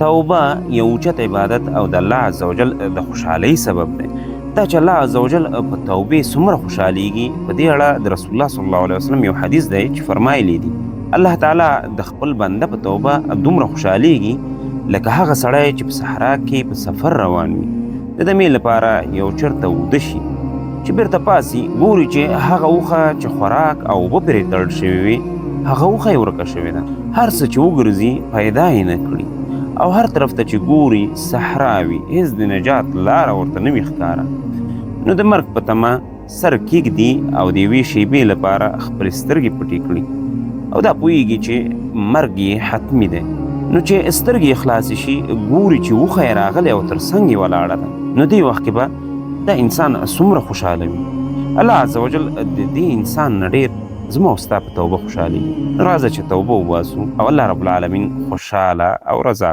توبه یو اوچت عبادت او د الله عزوجل د خوشحالۍ سبب دی. دا چې الله عزوجل په توبې څومره خوشحالیږي، په دې اړه د رسول الله صلی الله علیه وسلم یو حدیث دی چې فرمایلی دي الله تعالی د خپل بنده په توبه دومره خوشحالیږي لکه هغه سړی چې په صحرا کې په سفر روان وي، د دمې لپاره یو چرته اوده شي چې بیرته پاسي ګوري چې هغه اوښه چې خوراک او اوبه پرې تړل شوې وي هغه اوښه یې ورکه شوې ده. هر څه چې وګرځي پیدا یې نه کړي او هر طرف ته چې ګوري صحرا وي، هېڅ د نجات لاره ورته نه وي ښکاره. نو د مرګ په تمه سر کېږدي او د یوې شېبې لپاره خپلې سترګې پټې کړي او دا پوهېږي چې مرګ یې حتمي دی. نو چې سترګې یې خلاصې شي ګوري چې اوښه یې راغلې او تر څنګ یې ولاړه ده، نو دې وخت کې به دا انسان څومره خوشحاله وي. الله عزوجل د دې انسان نه ډېر زما او ستا په توبه خوشحالېږي. راځه چې توبه وباسو او الله رب العالمین خوشحاله او رضا